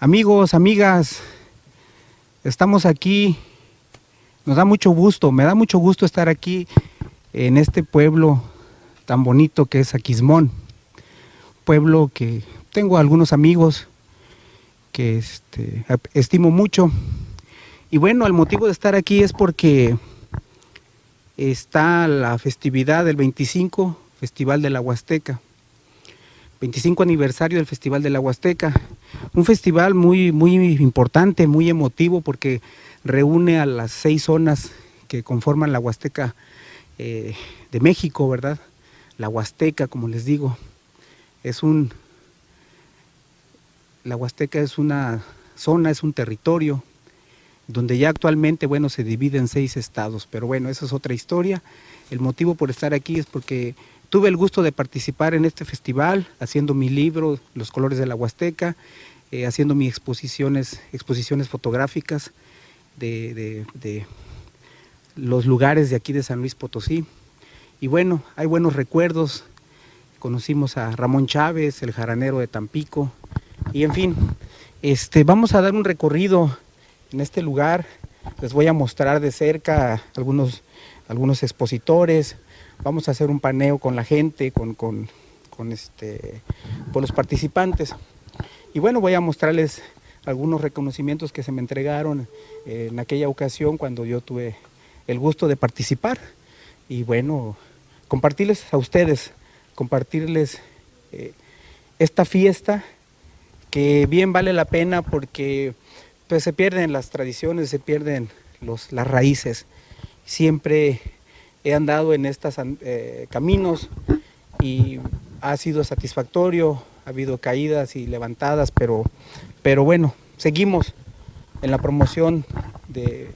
Amigos, amigas, estamos aquí, nos da mucho gusto, me da mucho gusto estar aquí en este pueblo tan bonito que es Aquismón, pueblo que tengo algunos amigos que estimo mucho. Y bueno, el motivo de estar aquí es porque está la festividad del 25, Festival de la Huasteca, 25 aniversario del Festival de la Huasteca, un festival muy importante, muy emotivo, porque reúne a las 6 zonas que conforman la Huasteca de México, ¿verdad? La Huasteca, como les digo, la Huasteca es una zona, es un territorio, donde ya actualmente, bueno, se divide en 6 estados, pero bueno, esa es otra historia. El motivo por estar aquí es porque tuve el gusto de participar en este festival, haciendo mi libro, Los Colores de la Huasteca, haciendo mis exposiciones fotográficas de los lugares de aquí de San Luis Potosí. Y bueno, hay buenos recuerdos, conocimos a Ramón Chávez, el jaranero de Tampico, y en fin, vamos a dar un recorrido en este lugar. Les voy a mostrar de cerca algunos expositores, vamos a hacer un paneo con la gente, con los participantes. Y bueno, voy a mostrarles algunos reconocimientos que se me entregaron en aquella ocasión cuando yo tuve el gusto de participar. Y bueno, compartirles a ustedes, esta fiesta que bien vale la pena porque pues se pierden las tradiciones, se pierden las raíces. Siempre he andado en estos caminos y ha sido satisfactorio, ha habido caídas y levantadas, pero bueno, seguimos en la promoción de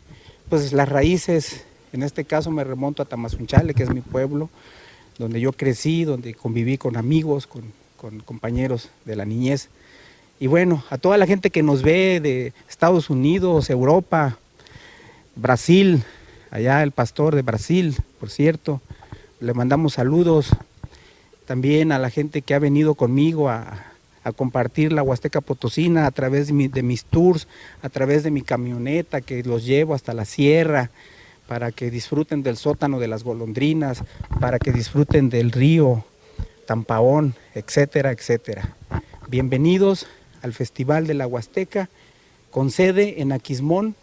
pues, las raíces. En este caso me remonto a Tamazunchale, que es mi pueblo, donde yo crecí, donde conviví con amigos, con compañeros de la niñez. Y bueno, a toda la gente que nos ve de Estados Unidos, Europa, Brasil, allá el pastor de Brasil, por cierto, le mandamos saludos. También a la gente que ha venido conmigo a compartir la Huasteca Potosina a través de mis tours, a través de mi camioneta que los llevo hasta la sierra, para que disfruten del sótano de las golondrinas, para que disfruten del río Tampaón, etcétera, etcétera. Bienvenidos al Festival de la Huasteca, con sede en Aquismón,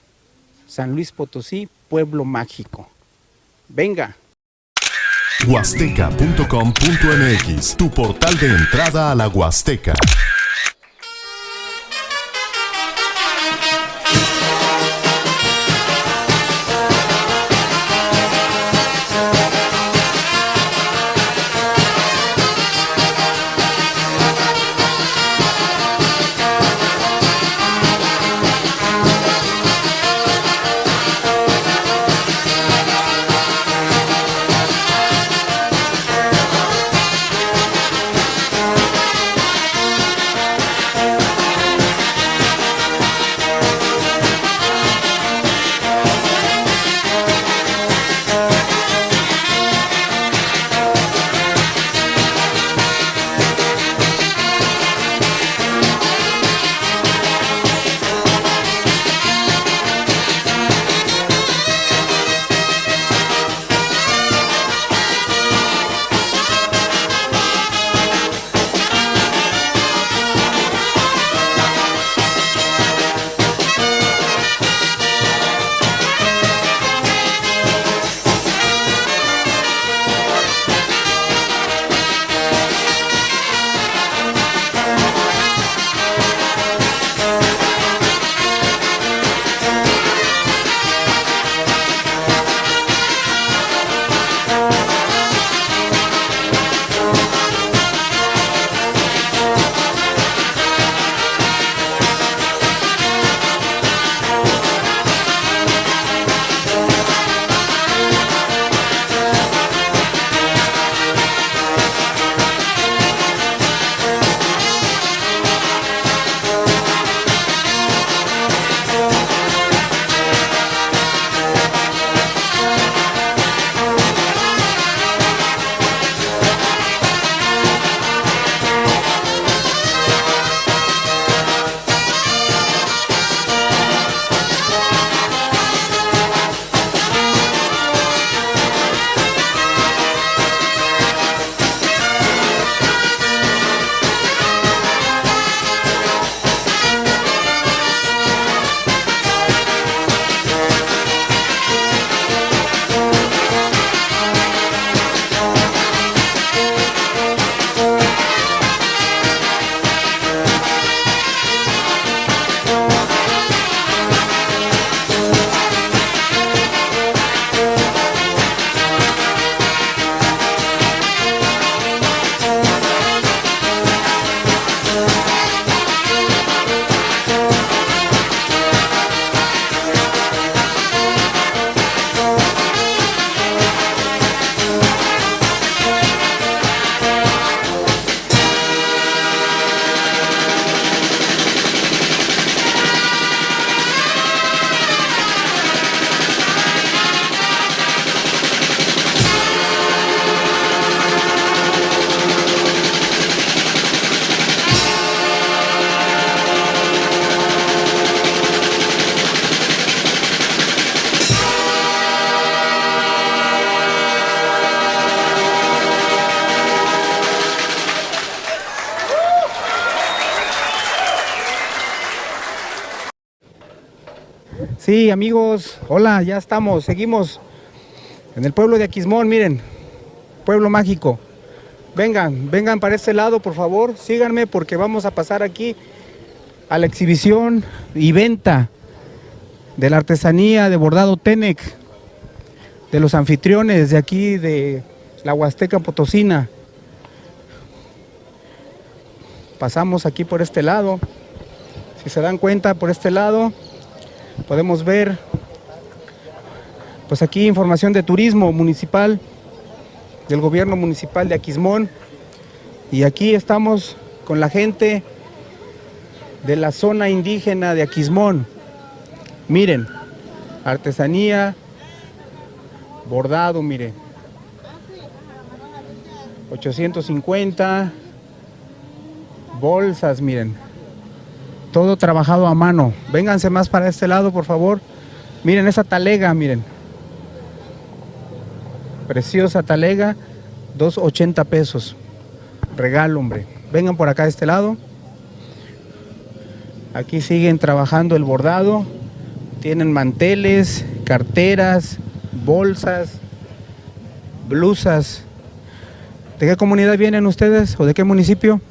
San Luis Potosí, pueblo mágico. ¡Venga! Huasteca.com.mx, tu portal de entrada a la Huasteca. Sí, amigos, hola, ya estamos, seguimos en el pueblo de Aquismón, miren, pueblo mágico. Vengan, vengan para este lado, por favor, síganme porque vamos a pasar aquí a la exhibición y venta de la artesanía de bordado Tenec, de los anfitriones de aquí de la Huasteca Potosina. Pasamos aquí por este lado, si se dan cuenta por este lado podemos ver pues aquí información de turismo municipal, del gobierno municipal de Aquismón, y aquí estamos con la gente de la zona indígena de Aquismón. Miren, artesanía, bordado, miren, 850, bolsas, miren, todo trabajado a mano. Vénganse más para este lado, por favor. Miren esa talega, miren, preciosa talega, 2.80 pesos, regalo, hombre. Vengan por acá a este lado. Aquí siguen trabajando el bordado, tienen manteles, carteras, bolsas, blusas. ¿De qué comunidad vienen ustedes o de qué municipio?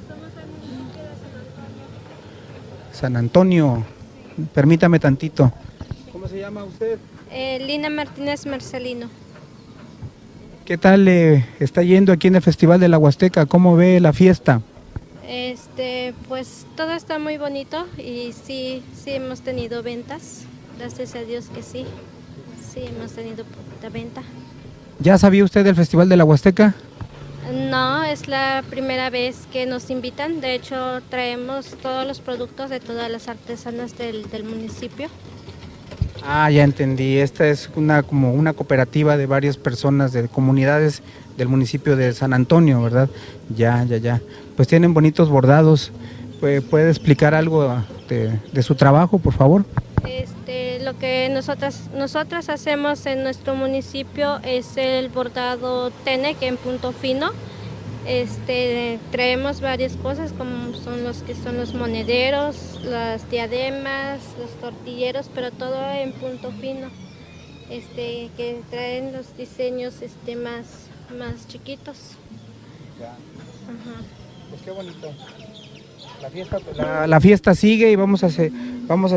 San Antonio. Permítame tantito. ¿Cómo se llama usted? Lina Martínez Marcelino. ¿Qué tal está yendo aquí en el Festival de la Huasteca? ¿Cómo ve la fiesta? Pues todo está muy bonito y sí hemos tenido ventas. Gracias a Dios que sí hemos tenido poquita venta. ¿Ya sabía usted del Festival de la Huasteca? No, es la primera vez que nos invitan. De hecho, traemos todos los productos de todas las artesanas del municipio. Ah, ya entendí. Esta es como una cooperativa de varias personas, de comunidades del municipio de San Antonio, ¿verdad? Ya. Pues tienen bonitos bordados. ¿Puede explicar algo de su trabajo, por favor? Lo que nosotras hacemos en nuestro municipio es el bordado Tenec en punto fino. Traemos varias cosas como son los monederos, las diademas, los tortilleros, pero todo en punto fino, que traen los diseños más chiquitos. Ya. Ajá. Pues qué bonito. La fiesta sigue y vamos a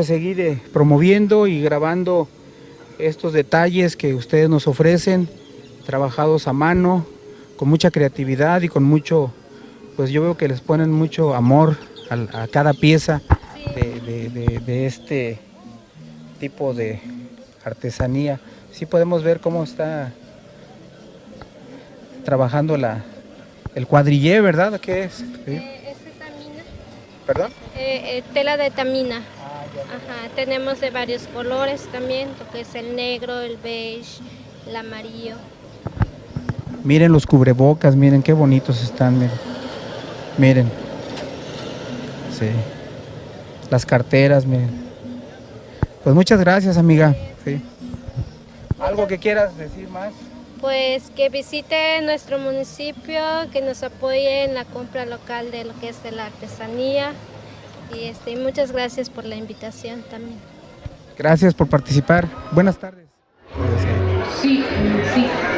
seguir promoviendo y grabando estos detalles que ustedes nos ofrecen, trabajados a mano, con mucha creatividad y con mucho, pues yo veo que les ponen mucho amor a cada pieza de este tipo de artesanía. Sí podemos ver cómo está trabajando el cuadrillé, ¿verdad? ¿Qué es? ¿Sí? ¿Perdón? Tela de tamina. Ajá, tenemos de varios colores también, lo que es el negro, el beige, el amarillo. Miren los cubrebocas, miren qué bonitos están, miren. Sí. Las carteras, miren. Pues muchas gracias, amiga. Sí. ¿Algo que quieras decir más? Pues que visite nuestro municipio, que nos apoye en la compra local de lo que es de la artesanía y muchas gracias por la invitación también. Gracias por participar. Buenas tardes. Sí,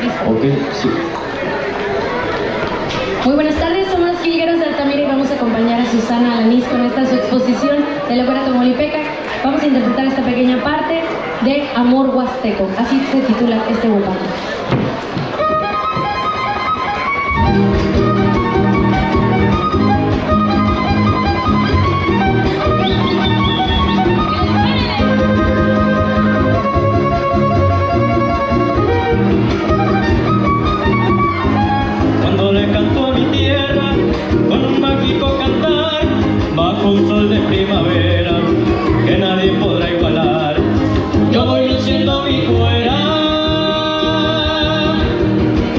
listo. Ok, sí. Muy buenas tardes, somos los Quilleros de Altamira y vamos a acompañar a Susana Alanís con esta su exposición de la ópera Tamaulipeca. Vamos a interpretar esta pequeña parte de Amor Huasteco, así se titula este bopán. Cuando le canto a mi tierra con un mágico cantar, bajo un sol de primavera que nadie podrá igualar, yo voy luciendo mi cuera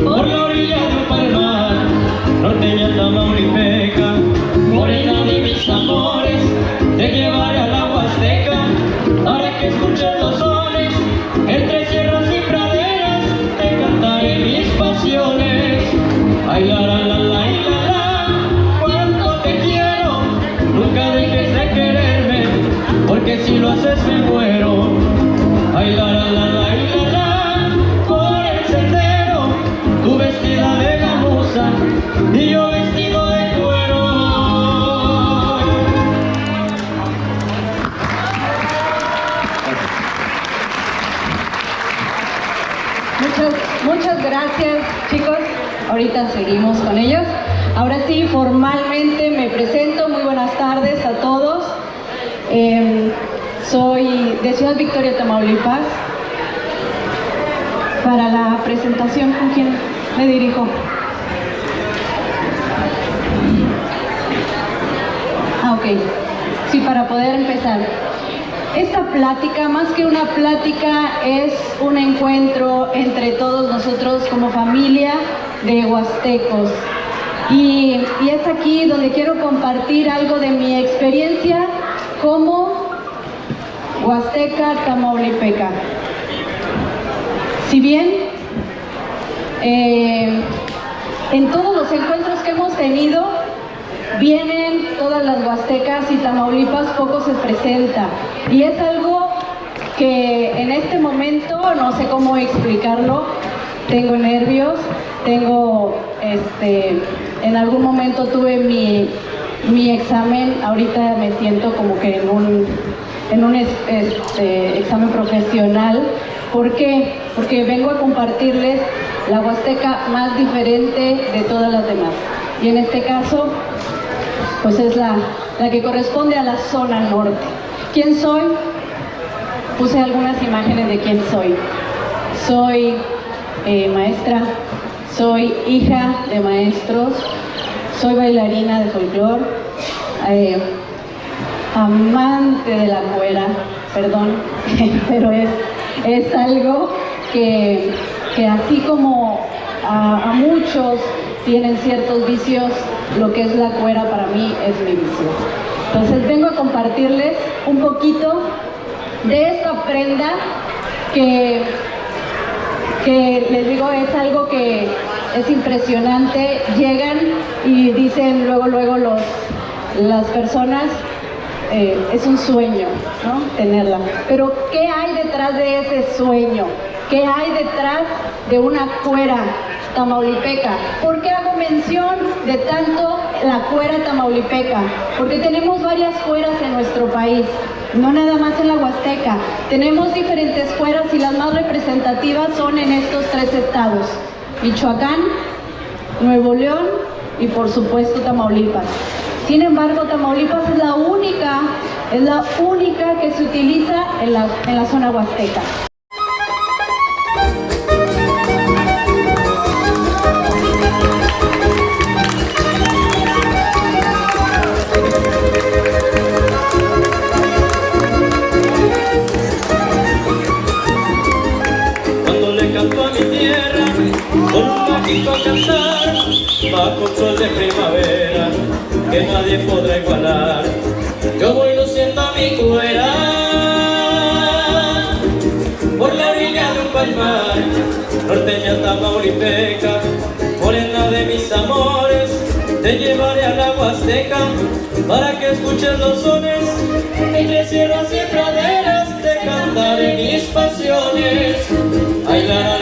por la orilla de un palmar, norteña Tamaulipeca, morena de mis amores, te llevaré a la Huasteca para que escuches los sones, entre sierras y praderas te cantaré mis pasiones. Ay, la, cuánto te quiero, nunca dejes de quererme, porque si lo haces me muero. la, por el sendero, tú vestida de gamuza y yo vestido de cuero. Muchas gracias, chicos. Ahorita seguimos con ellos. Ahora sí, formalmente me presento. Muy buenas tardes a todos. Soy de Ciudad Victoria, Tamaulipas. Para la presentación, ¿con quién me dirijo? Ok. Sí, para poder empezar. Esta plática, más que una plática, es un encuentro entre todos nosotros como familia de huastecos. Y es aquí donde quiero compartir algo de mi experiencia como huasteca tamaulipeca. Si bien en todos los encuentros que hemos tenido vienen todas las huastecas y Tamaulipas poco se presenta, y es algo que en este momento no sé cómo explicarlo. Tengo nervios, en algún momento tuve mi examen, ahorita me siento como que en un examen profesional. ¿Por qué? Porque vengo a compartirles la huasteca más diferente de todas las demás, y en este caso pues es la que corresponde a la zona norte. ¿Quién soy? Puse algunas imágenes de quién soy. Soy maestra, soy hija de maestros, soy bailarina de folclore, amante de la cuera, perdón, pero es algo que así como a muchos tienen ciertos vicios, lo que es la cuera para mí es mi vicio. Entonces vengo a compartirles un poquito de esta prenda que les digo, es algo que es impresionante. Llegan y dicen luego las personas, es un sueño, ¿no?, tenerla. Pero ¿qué hay detrás de ese sueño? ¿Qué hay detrás de una cuera tamaulipeca? ¿Por qué hago mención de tanto la cuera tamaulipeca? Porque tenemos varias cueras en nuestro país, no nada más en la Huasteca. Tenemos diferentes cueras y las más representativas son en estos 3 estados: Michoacán, Nuevo León y por supuesto Tamaulipas. Sin embargo, Tamaulipas es la única que se utiliza en la zona huasteca. A cantar bajo el sol de primavera que nadie podrá igualar. Yo voy luciendo mi cuera por la orilla de un palmar, norteña tamaulipeca, morena de mis amores. Te llevaré a la Huasteca para que escuches los sones entre sierras y praderas, te cantaré mis pasiones. Ay la,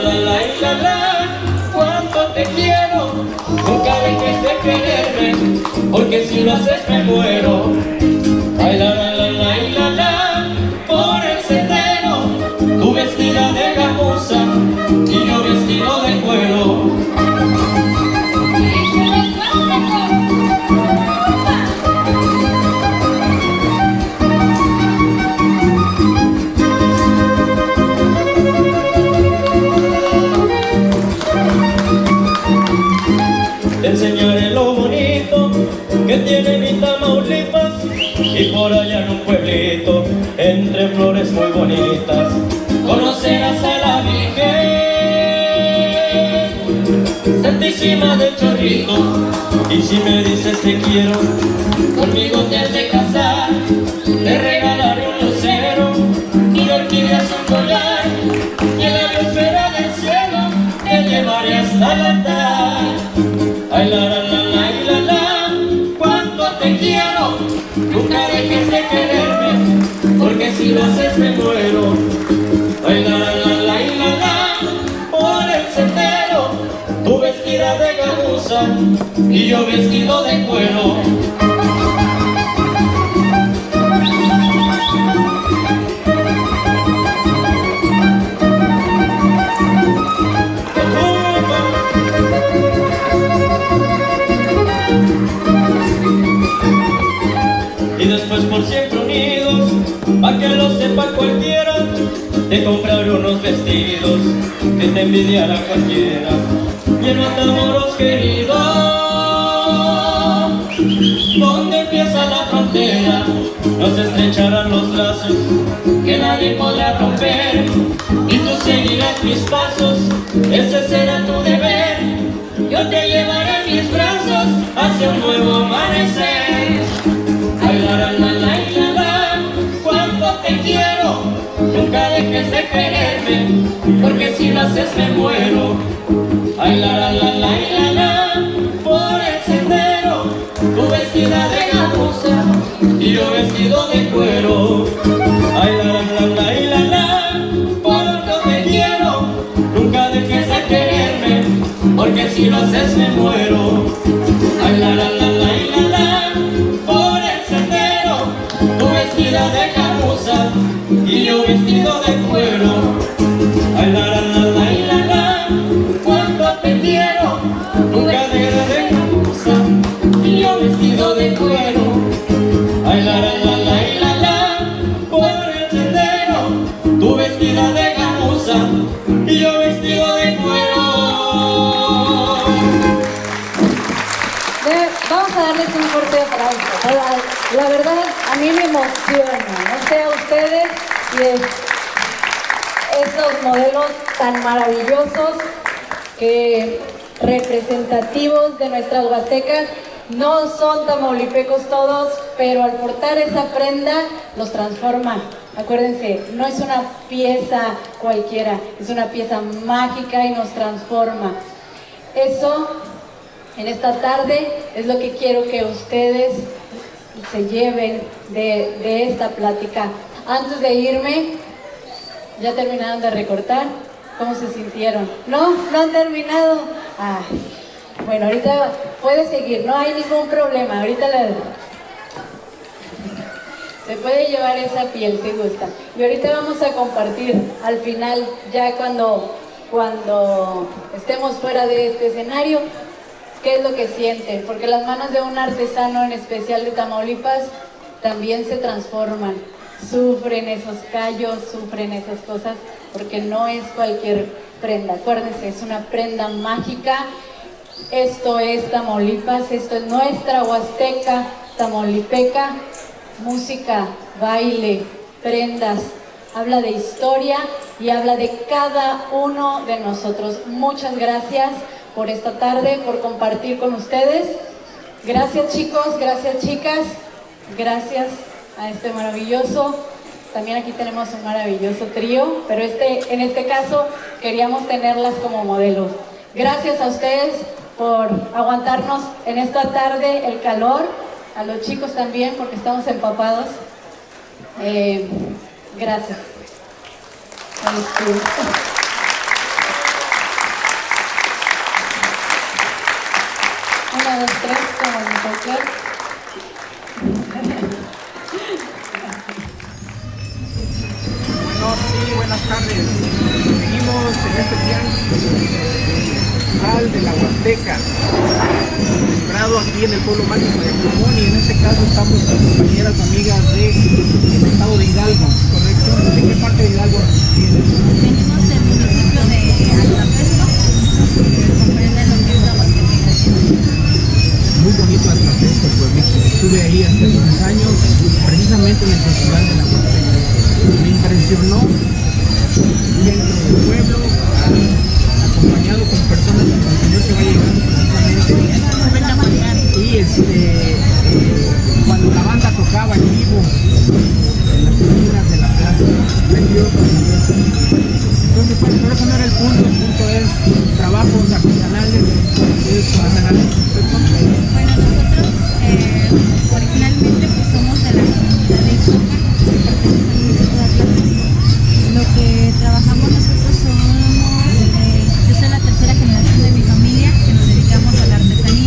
cuánto te quiero, nunca dejes de quererme, porque si lo haces me muero. Ay la, por el sendero, tú vestida de gamuza y yo vestido de cuero. Te enseñaré lo bonito que tiene mi Tamaulipas, y por allá en un pueblito, entre flores muy bonitas, conocerás a la Virgen Santísima del Chorrito. Y si me dices te quiero, conmigo te has de casar, te regalaré un lucero y orquídeas un collar, y en la biosfera del cielo te llevaré hasta el altar. Ay la, cuánto te quiero, nunca dejes de quererme, porque si lo haces me muero. Ay la, gamuza y yo vestido de cuero. Y después por siempre unidos, pa' que lo sepa cualquiera, te compraré unos vestidos que te envidiara cualquiera. Llenos de amoros queridos, donde empieza la frontera, nos estrecharán los brazos que nadie podrá romper. Y tú seguirás mis pasos, ese será tu deber. Yo te llevaré en mis brazos hacia un nuevo amanecer. Ay, la, la, la, la, la, la, cuánto te quiero, nunca dejes de quererme, porque si lo haces me muero. Ay, la, la, la, la, la, la, por el sendero, tú vestida de gamuza y yo vestido de cuero. Ay, la, la, la, la, la, la, porque te quiero, nunca dejes de quererme, porque si lo haces me muero. Ay, la, la, la, la, la, la, por el sendero, tú vestida de gamuza y yo vestido de cuero. Ay, la, la, la, la, la, la, cuánto te quiero, nunca dejes de gamuza y yo vestido de cuero. Ay, la, la, la, la, la, la, por el sendero, tú vestida de gamuza y yo vestido de cuero. Vamos a darles un fuerte aplauso. La verdad, a mí me emociona, no sé a ustedes, y estos modelos tan maravillosos, representativos de nuestras huastecas. No son tamaulipecos todos, pero al portar esa prenda los transforma. Acuérdense, no es una pieza cualquiera, es una pieza mágica y nos transforma. Eso, en esta tarde, es lo que quiero que ustedes se lleven de esta plática. Antes de irme, ¿ya terminaron de recortar? ¿Cómo se sintieron? ¿No? ¿No han terminado? Ay. Bueno, ahorita puede seguir, no hay ningún problema. Ahorita se puede llevar esa piel si gusta. Y ahorita vamos a compartir al final, ya cuando estemos fuera de este escenario, qué es lo que sienten. Porque las manos de un artesano, en especial de Tamaulipas, también se transforman. Sufren esos callos, sufren esas cosas, porque no es cualquier prenda. Acuérdense, es una prenda mágica. Esto es Tamaulipas, esto es nuestra Huasteca tamaulipeca. Música, baile, prendas, habla de historia y habla de cada uno de nosotros. Muchas gracias por esta tarde, por compartir con ustedes. Gracias chicos, gracias chicas, gracias a este maravilloso. También aquí tenemos un maravilloso trío, pero en este caso queríamos tenerlas como modelos. Gracias a ustedes por aguantarnos en esta tarde el calor, a los chicos también porque estamos empapados. Gracias. Una, dos, tres, como nosotros. Bueno, sí, buenas tardes. Seguimos en este tianguis cultural de la Huasteca, celebrado aquí en el pueblo mágico de Plumón, y en este caso estamos con compañeras amigas del estado de Hidalgo, ¿correcto? ¿De qué parte de Hidalgo vienes? Venimos del municipio de Altapesto, comprende lo que es la Huasteca. Muy bonito Altapesto, pueblito. Estuve ahí hace unos años, precisamente en el festival de la Huasteca. Me impresionó dentro del pueblo, acompañado con personas como el señor que va llegando precisamente, y cuando la banda tocaba en vivo en las esquinas de la plaza, precioso. Entonces, pues, pero eso no era el punto es trabajos artesanales que ustedes puedan hacer al respecto. Bueno, nosotros originalmente pues somos de la comunidad de Isoca, lo que trabajamos nosotros somos, yo soy la tercera generación de mi familia que nos dedicamos a la artesanía.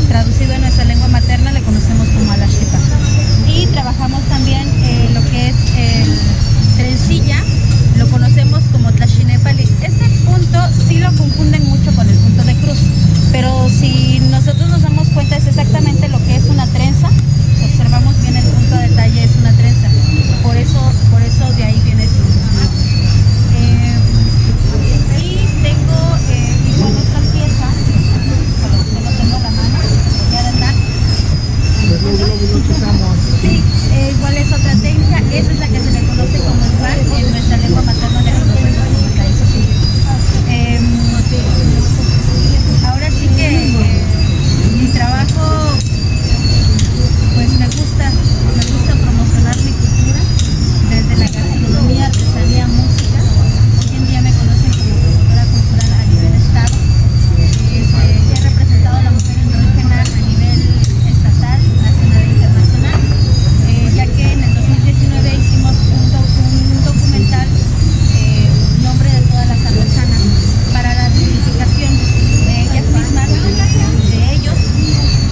traducido en nuestra lengua materna le conocemos como Alashipa. Y trabajamos también lo que es el trencilla, lo conocemos como Tlashinepali. Este punto sí lo confunden mucho con el punto de cruz, pero si nosotros nos damos cuenta es exactamente lo que es una trenza. Si observamos bien el punto de detalle, es una trenza, por eso de ahí viene su nombre. Y tengo igual otra pieza, no tengo la mano, ya anda. Sí, igual es otra técnica, esa es la que se le conoce como el pan, en nuestra lengua materna le conocemos como el taíso. Ahora sí que mi trabajo, pues me gusta promocionar mi cultura, desde la gastronomía, artesanía, música. Hoy en día me conocen como promotora cultural a nivel estado. He representado a la mujer indígena a nivel estatal, nacional e internacional, ya que en el 2019 hicimos un documental, Nombre de todas las artesanas, para la dignificación de ellas mismas, de ellos,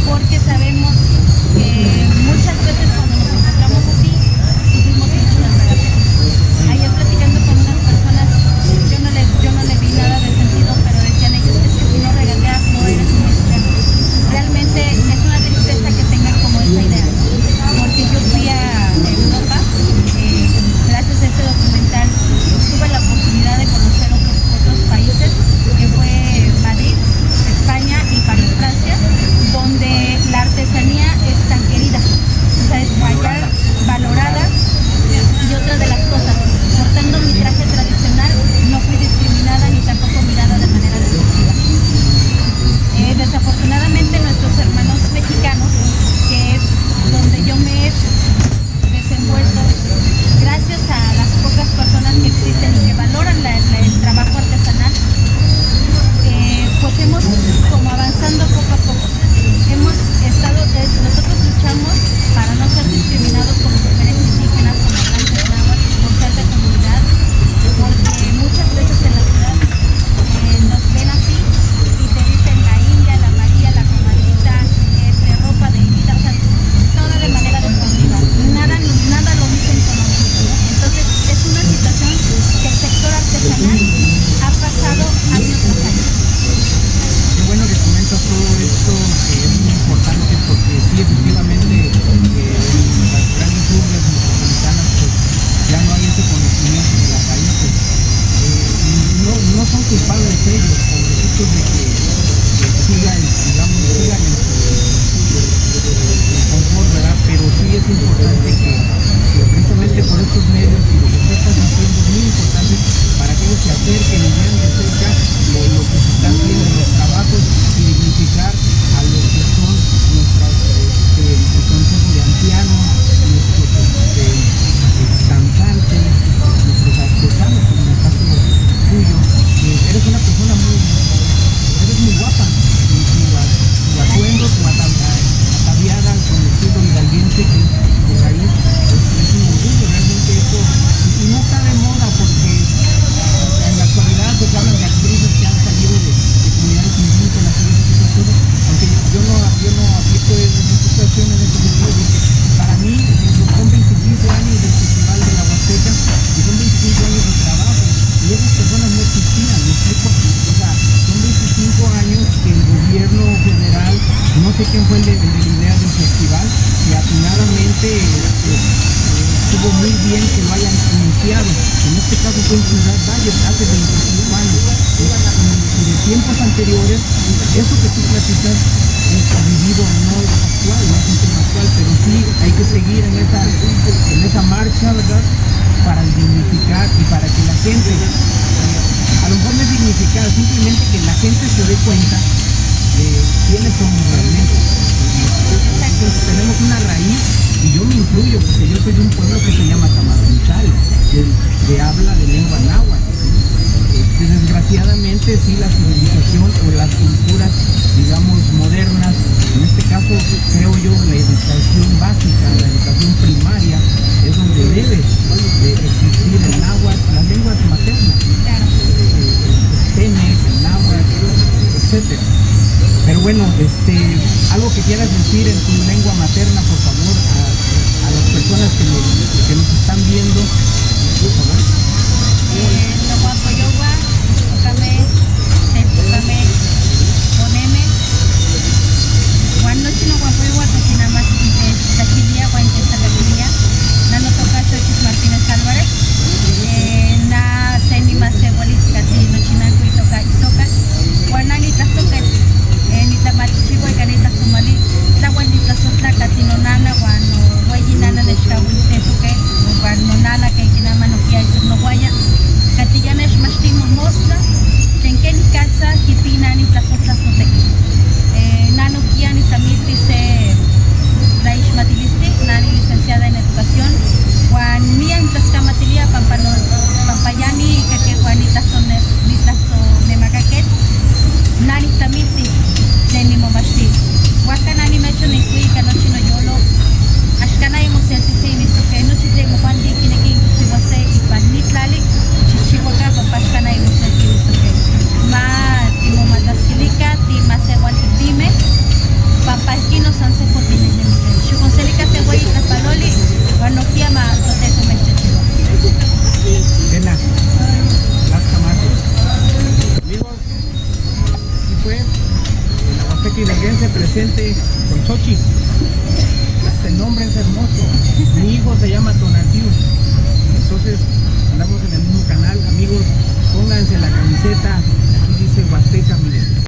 porque sabemos que muchas veces cuando nos encontramos así, sufrimos mucho las regateras. Ayer platicando con unas personas, yo no le vi nada de sentido, pero decían ellos, es que si no regateas no eres un mexicano. Realmente es una tristeza que tengan como esa idea, porque yo fui a Europa, gracias a este documental tuve la oportunidad de conocer otros países, que fue Madrid, España y París, Francia, donde la artesanía es tan querida, o sea, es valorada. Y otra de las cosas, portando mi traje tradicional, no fui discriminada ni tampoco mirada de manera despectiva. Desafortunadamente nuestros hermanos mexicanos, que es donde yo me he desenvuelto, gracias a las pocas personas que existen y que valoran el trabajo artesanal, pues hemos como avanzando poco a poco. Nosotros luchamos para no ser discriminados como mujeres indígenas, como hablantes náhuatl, por ser de comunidad, porque muchas veces en la ciudad nos ven así y te dicen la india, la María, la comadita, ropa de indita, o sea, todo de manera despectiva. Nada lo dicen con orgullo. Entonces es una situación que el sector artesanal ha pasado años tras años. Qué bueno que comentas todo esto, es muy importante porque sí, efectivamente, las grandes urbes metropolitanas pues, ya no hay ese conocimiento de las raíces. No son culpables ellos, pobrecitos, de que sigan en su confort, ¿verdad? Pero sí es importante que precisamente por estos medios y lo que tú estás haciendo es muy importante para que ellos se acerquen y vean de cerca lo que se está haciendo en los trabajos y dignificar a lo que son el consejo de ancianos, nuestros cantantes, nuestros artesanos, como en el caso tuyo. Eres una persona muy guapa, tu atuendo, tu ataviada con el estilo hidalguense que de raíz es un orgullo realmente eso, y no está de moda porque en la actualidad pues hablan de actrices que han salido de comunidades indígenas y esas cosas, aunque yo no aplico esa situación en ese sentido, porque para mí son 25 años del Festival de la Huasteca y son 25 años de trabajo y esas personas no existían, ¿me explico? O sea, son 25 años que el gobierno federal, no sé quién fue el de la idea del festival, y atinadamente estuvo muy bien que lo hayan iniciado. En este caso fue en Ciudad Valles hace 25 años. Y de tiempos anteriores, eso que tú platicas es vivido, no es actual, no es un tema actual, pero sí hay que seguir en esa marcha, ¿verdad? Para dignificar y para que la gente, a lo mejor no es dignificar, simplemente que la gente se dé cuenta de quiénes somos realmente. Entonces, tenemos una raíz, y yo me incluyo, porque yo soy de un pueblo que se llama Tamarunchal, de habla de lengua náhuatl. Desgraciadamente, sí, la civilización o las culturas, digamos, modernas, en este caso, creo yo, la educación básica, la educación primaria, es donde debe de existir el náhuatl, las lenguas maternas, el tenec, el náhuatl, etcétera. Pero bueno, algo algo que quieras decir en tu lengua materna, por favor, a las personas que nos están viendo, por favor. Nahuapoyogua, Ocame, Tepocame, Poneme, Guano Chino Guapoyogua, Tochinama, Tachilia, Guancheta Tachilia, Nano Toca, Chochis Martínez Álvarez, Na Senima Segualit, Catino Chinaco y Toca Isoca, Guananita Soca, Nita Machichigo y Canita Somali, La Guanita Sotla, Catino Nana, Guano, Guayinana de Xcahuiltesuque, Guano Nana, que Kinama no Kia y Sugnoguaya, Catillanes Mastimo Mostra, Chenken Casa, Hipinani, Plazotla Sotequi. Nano Kiani Samit dice Raish Matilisti, Nani licenciada en educación, Juan Mía en Tlaxcamatilia, Pampayani, que Juanita Sonemacaquet, Nani Tamiti, Nenimo Masti, Huacanani Mecho Nikui, Canochino Yolo, Ashkana y Museltici, que no chiste Mupandi, Kineki, Chihuase y Panitlali, Chichihuaca, Papashkana y Museltici, Ma, Timo Mataskilika, Tima Seguan y Time, Papashkino Sanse Potine, Chuconselica Seguay y Tapaloli, Guanokia Ma, Toteco Mechechiva. Tena, las Camacho. Amigos, así fue la Huasteca Hidalguense presente con Xochitl. Hasta el nombre es hermoso. Mi hijo se llama Tonatiu. Entonces, andamos en el mismo canal. Amigos, pónganse la camiseta. Aquí dice Huasteca, miren.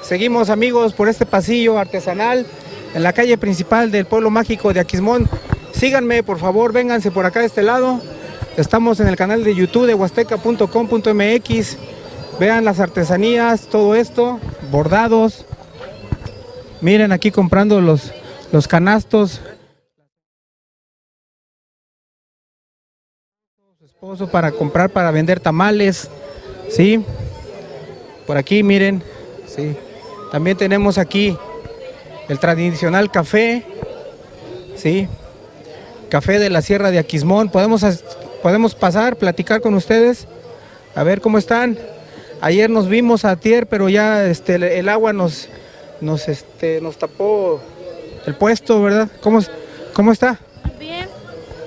Seguimos, amigos, por este pasillo artesanal en la calle principal del pueblo mágico de Aquismón. Síganme, por favor, vénganse por acá de este lado. Estamos en el canal de YouTube de huasteca.com.mx. Vean las artesanías, todo esto, bordados. Miren aquí comprando los canastos. Su esposo para comprar, para vender tamales, ¿sí? Por aquí, miren, ¿sí? También tenemos aquí el tradicional café, ¿sí? Café de la Sierra de Aquismón. Podemos pasar, platicar con ustedes, a ver cómo están. Ayer nos vimos antier, pero ya el agua nos tapó el puesto, ¿verdad? ¿Cómo está? Bien,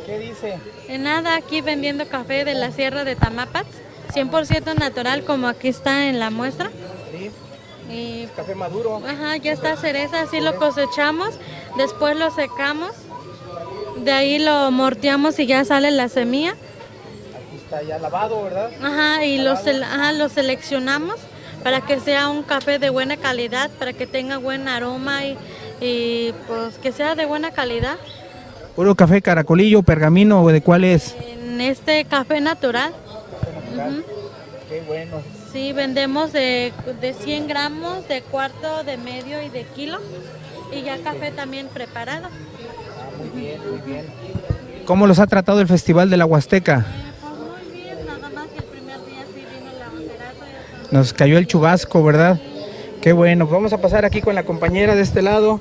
¿Qué dice? nada, aquí vendiendo café de la Sierra de Tamapats, 100% natural como aquí está en la muestra. Sí, Y, café maduro. ajá, ya está cereza, así lo cosechamos, después lo secamos, de ahí lo morteamos y ya sale la semilla. Aquí está ya lavado, ¿verdad? Ajá, y lo seleccionamos para que sea un café de buena calidad, para que tenga buen aroma y pues que sea de buena calidad. Puro café caracolillo, pergamino, ¿de cuál es? En este café natural. Ujú. Qué bueno. Sí, vendemos de 100 gramos, de cuarto, de medio y de kilo. Y ya café también preparado. Muy bien, muy bien. ¿Cómo los ha tratado el Festival de la Huasteca? Pues muy bien, nada más que el primer día sí vino el aguacerazo. Nos cayó el chubasco, ¿verdad? Qué bueno. Vamos a pasar aquí con la compañera de este lado,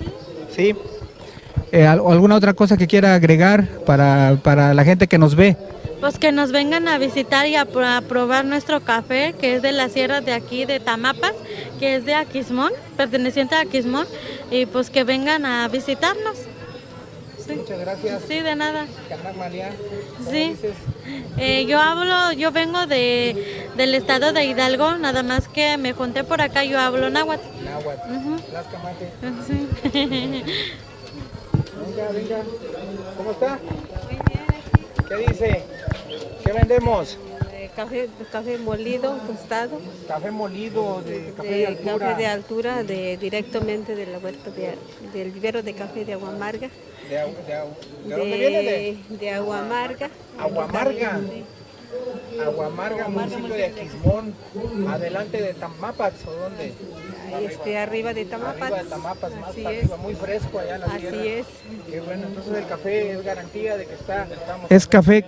¿sí? ¿Alguna otra cosa que quiera agregar para la gente que nos ve? Pues que nos vengan a visitar y a probar nuestro café, que es de la sierra de aquí, de Tamapas, que es de Aquismón, perteneciente a Aquismón, y pues que vengan a visitarnos. Sí. Muchas gracias. Sí, de nada. Carnal María, ¿cómo Sí. dices? Yo vengo del estado de Hidalgo, nada más que me junté por acá, yo hablo náhuatl. Náhuatl. Ujú. Tlaxcamate. Sí. Venga. ¿Cómo está? ¿Qué dice? ¿Qué vendemos? Café molido, tostado, Café molido, de café de altura. café de altura, directamente de la huerta del vivero de café de Agua Amarga. ¿De dónde viene? De Agua Amarga. Agua Amarga. Sí. Agua Amarga, municipio de Aquismón, adelante de Tamapats, ¿o dónde? Arriba de Tamapas. Arriba de Tamapas, más Así para es. arriba, muy fresco allá en la Así sierra. es. Qué bueno, entonces el café es garantía de que estamos... Es café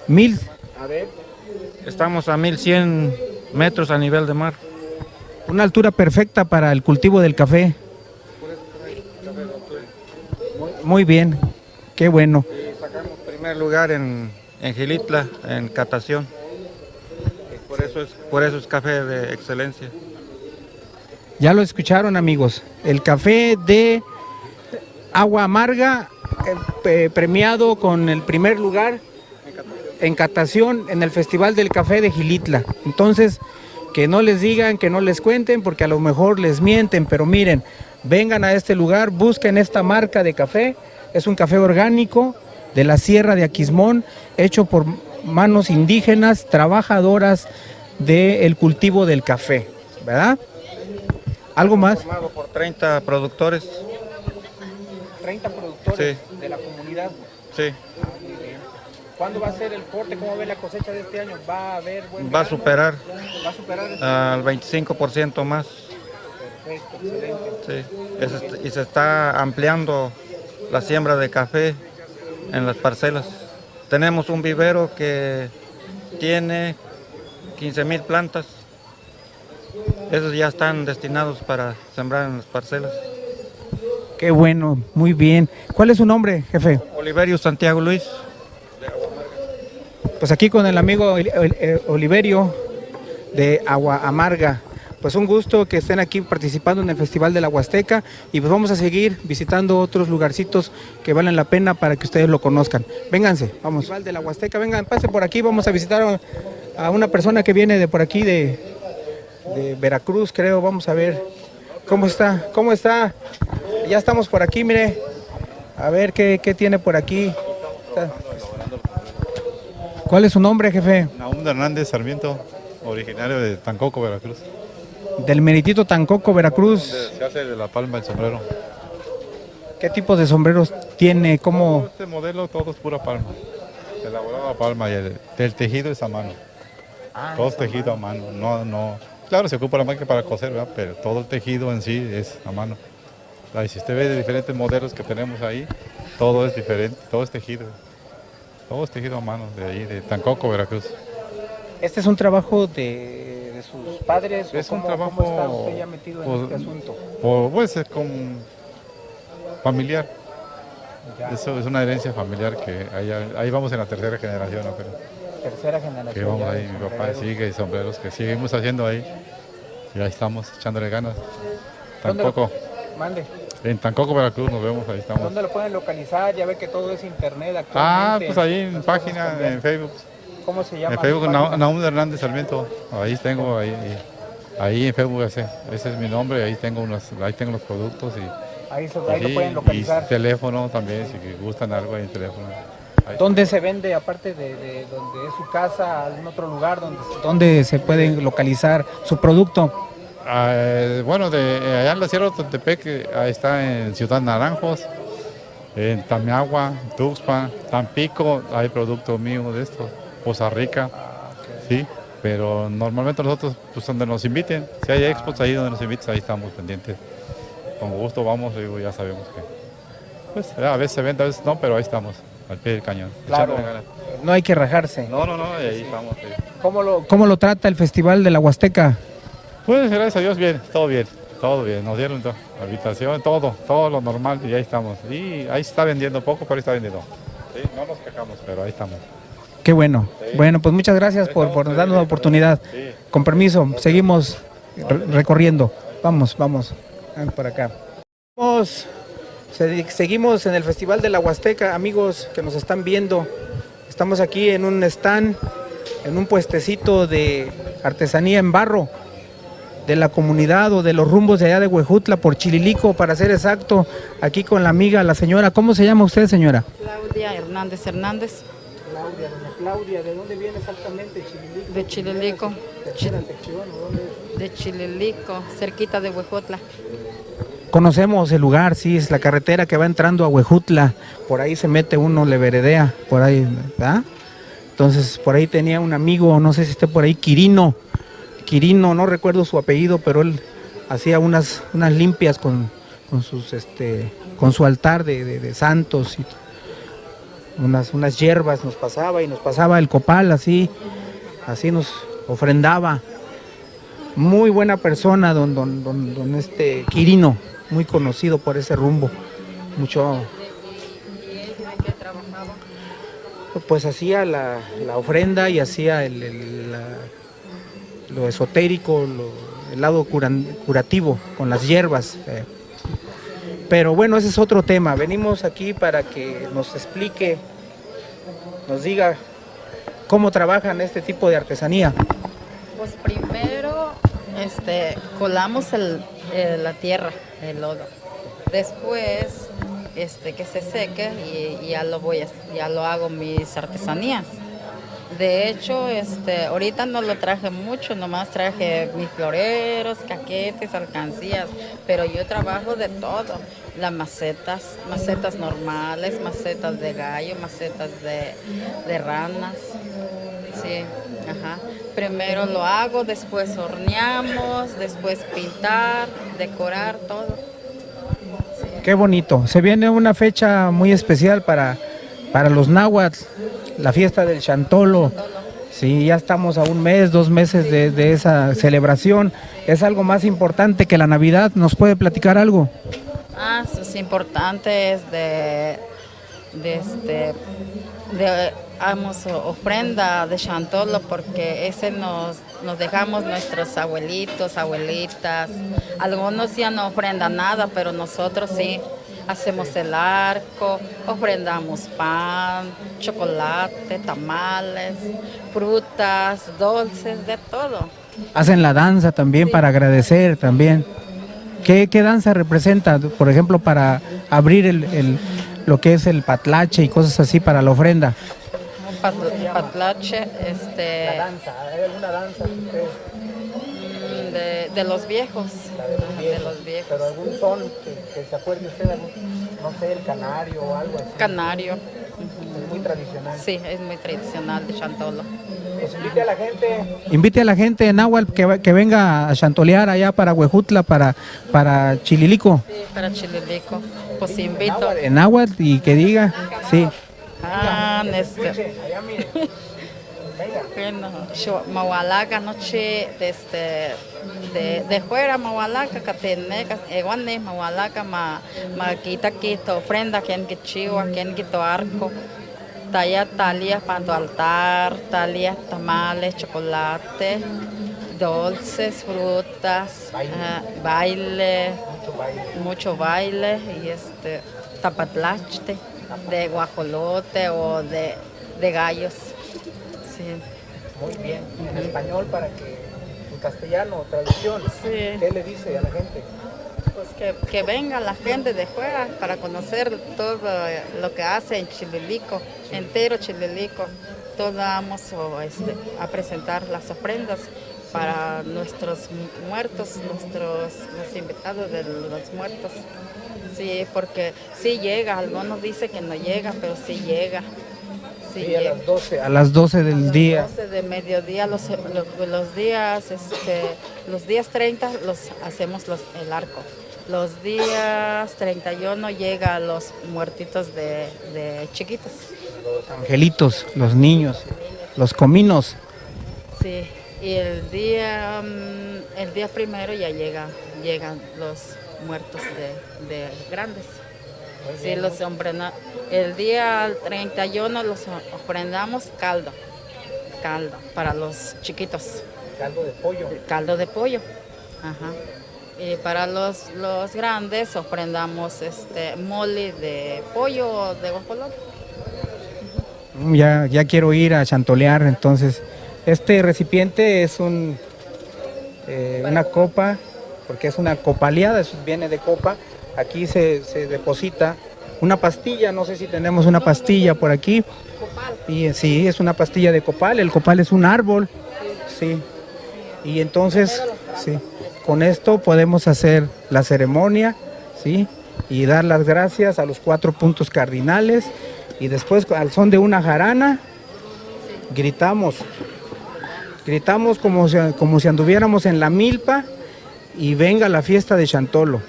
1000, A ver, estamos a 1100 metros a nivel de mar. una altura perfecta para el cultivo del café. Muy bien, qué bueno. Y sacamos primer lugar en Gilitla, en catación. Por eso es café de excelencia. Ya lo escucharon, amigos, el café de Agua Amarga, premiado con el primer lugar en catación en el Festival del Café de Gilitla. Entonces, que no les digan, que no les cuenten, porque a lo mejor les mienten, pero miren, vengan a este lugar, busquen esta marca de café, es un café orgánico de la Sierra de Aquismón, hecho por manos indígenas, trabajadoras del cultivo del café, ¿verdad? ¿Algo más? Formado por 30 productores. 30 productores Sí. de la comunidad. Sí, ¿Cuándo va a ser el corte? ¿Cómo ve la cosecha de este año? ¿Va a haber buen va a grano? superar ¿Va a superar este al 25% más. Perfecto, excelente. Sí. Y se está ampliando la siembra de café en las parcelas. Tenemos un vivero que tiene 15,000 plantas. Esos ya están destinados para sembrar en las parcelas. Qué bueno, muy bien. ¿Cuál es su nombre, jefe? Oliverio Santiago Luis. Pues aquí con el amigo Oliverio de Agua Amarga. Pues un gusto que estén aquí participando en el Festival de la Huasteca y pues vamos a seguir visitando otros lugarcitos que valen la pena para que ustedes lo conozcan. Vénganse, vamos. Festival de la Huasteca, vengan, pasen por aquí, vamos a visitar a una persona que viene de por aquí de Veracruz, creo. Vamos a ver cómo está, Ya estamos por aquí, mire, a ver qué tiene por aquí. ¿Cuál es su nombre, jefe? Naum Hernández Sarmiento, originario de Tancoco, Veracruz. Del meritito Tancoco, Veracruz. Se hace de la palma el sombrero. ¿Qué tipos de sombreros tiene? Todo ¿Cómo? este modelo, todo es pura palma. Elaborado a palma y el tejido es a mano. Todo es tejido a mano. No. Claro, se ocupa la máquina para coser, ¿verdad? Pero todo el tejido en sí es a mano. Ahí, si usted ve de diferentes modelos que tenemos ahí, todo es diferente, todo es tejido. Todo es tejido a mano, de ahí, de Tancoco, Veracruz. ¿Este es un trabajo de sus padres? Es ¿O un cómo trabajo, está usted ya metido en este asunto? Pues es como familiar. Eso es una herencia familiar que ahí vamos en la tercera generación, ¿no? Pero Tercera generación. que vamos ya ahí, de mi papá sombreros. sigue y sombreros que seguimos haciendo ahí. Y ahí estamos echándole ganas. ¿Dónde Tancoco. Mande. En Tancoco, Veracruz nos vemos, ahí estamos. ¿Dónde lo pueden localizar? Ya ve que todo es internet actualmente. Pues ahí en Las cosas página, cambian. en Facebook. ¿Cómo se llama? En Facebook, su página? Naum Hernández Sarmiento. Ahí tengo, ahí en Facebook ese es mi nombre, ahí tengo los productos y Ahí lo sí, pueden localizar. y teléfono también, si gustan algo ahí en teléfono. Ahí. ¿Dónde se vende, aparte de donde es su casa, algún otro lugar donde se puede localizar su producto? Bueno, allá en la Sierra de Totepec, ahí está en Ciudad Naranjos, en Tamiagua, Tuxpan, Tampico, hay productos míos de estos, Poza Rica, sí, pero normalmente nosotros, pues donde nos inviten, si hay expos ahí donde nos inviten, ahí estamos pendientes. Con gusto vamos, digo, ya sabemos que, pues a veces se vende, a veces no, pero ahí estamos, al pie del cañón. Claro, echándole ganas. no hay que rajarse. No, ahí estamos. Sí. ¿Cómo lo trata el Festival de la Huasteca? Pues gracias a Dios, bien, todo bien, nos dieron habitación, todo lo normal y ahí estamos. Y ahí se está vendiendo poco, pero ahí está vendiendo. Sí, no nos quejamos, pero ahí estamos. Qué bueno. Sí. Bueno, pues muchas gracias por darnos la oportunidad. Sí. Con permiso, seguimos recorriendo. Vamos, ven por acá. Seguimos en el Festival de la Huasteca, amigos que nos están viendo. Estamos aquí en un stand, en un puestecito de artesanía en barro de la comunidad o de los rumbos de allá de Huejutla, por Chililico, para ser exacto, aquí con la amiga, la señora. ¿Cómo se llama usted, señora? Claudia Hernández Hernández. Claudia, doña Claudia, ¿de dónde viene exactamente Chililico? De Chililico. ¿Tercera sección o dónde es? De Chililico, cerquita de Huejutla. Conocemos el lugar, sí, es la carretera que va entrando a Huejutla, por ahí se mete uno, le veredea, por ahí, ¿verdad? Entonces, por ahí tenía un amigo, no sé si esté por ahí, Quirino, no recuerdo su apellido, pero él hacía unas limpias con su altar de santos y unas hierbas nos pasaba el copal, así nos ofrendaba. Muy buena persona, don Quirino, muy conocido por ese rumbo. Mucho. Pues hacía la ofrenda y hacía lo esotérico, el lado curativo con las hierbas. Pero bueno, ese es otro tema. Venimos aquí para que nos explique, nos diga cómo trabajan este tipo de artesanía. Pues primero colamos la tierra, el lodo. Después que se seque y ya lo hago mis artesanías. De hecho, ahorita no lo traje mucho, nomás traje mis floreros, caquetes, alcancías, pero yo trabajo de todo. Las macetas normales, macetas de gallo, macetas de ranas. Sí, ajá. Primero lo hago, después horneamos, después pintar, decorar, todo. Sí. Qué bonito. Se viene una fecha muy especial para los náhuatl, la fiesta del Chantolo. Sí, ya estamos a un mes, 2 meses de esa celebración. ¿Es algo más importante que la Navidad? ¿Nos puede platicar algo? Eso es importante, es ofrenda de Chantolo, porque ese nos dejamos nuestros abuelitos, abuelitas. Algunos ya no ofrendan nada, pero nosotros sí. Hacemos el arco, ofrendamos pan, chocolate, tamales, frutas, dulces, de todo. Hacen la danza también, sí, para agradecer también. ¿Qué danza representa, por ejemplo, para abrir lo que es el patlache y cosas así para la ofrenda? Patlache, La danza, ¿hay alguna danza que ustedes? de los viejos. De los viejos. ¿Pero algún son que se acuerde usted? No sé, el canario o algo así. Canario. Es muy tradicional. Sí, es muy tradicional de Chantolo. Pues invite a la gente. Invite a la gente en Nahuatl que venga a chantolear allá para Huejutla, para Chililico. Sí, para Chililico. Pues invito. En Nahuatl y que diga, sí. Bueno, Mawalaca noche de fuera Mawalaca Cateneca Eguane Mawalaca ma quita quito ofrenda quien que chiva quien quito arco talla talia para altar talia tamales chocolate dulces frutas baile mucho baile y tapatlachte de guajolote o de gallos. Sí. Muy bien. En español para que en castellano, traducción. Sí. ¿Qué le dice a la gente? Pues que venga la gente de fuera para conocer todo lo que hace en Chililico, entero Chililico. Todos vamos a presentar las ofrendas para nuestros muertos, los invitados de los muertos. Sí, porque sí llega, algunos dicen que no llega, pero sí llega. Sí, a las 12 del día. A las 12 de mediodía, los días 30 los hacemos el arco. Los días 31 llega los muertitos de chiquitos. Los angelitos, los niños, los cominos. Sí, y el día primero ya llegan los muertos de grandes. Sí, los el día 31 los ofrendamos caldo para los chiquitos. Caldo de pollo. Caldo de pollo. Ajá. Y para los grandes ofrendamos mole de pollo o de guajolote. Ya quiero ir a chantolear, entonces. Este recipiente es una copa, porque es una copaleada, viene de copa. Aquí se deposita una pastilla, no sé si tenemos una pastilla por aquí. Y sí, es una pastilla de copal, el copal es un árbol, sí. Y entonces, sí, con esto podemos hacer la ceremonia, sí, y dar las gracias a los 4 puntos cardinales. Y después, al son de una jarana, gritamos como si anduviéramos en la milpa y venga la fiesta de Chantolo.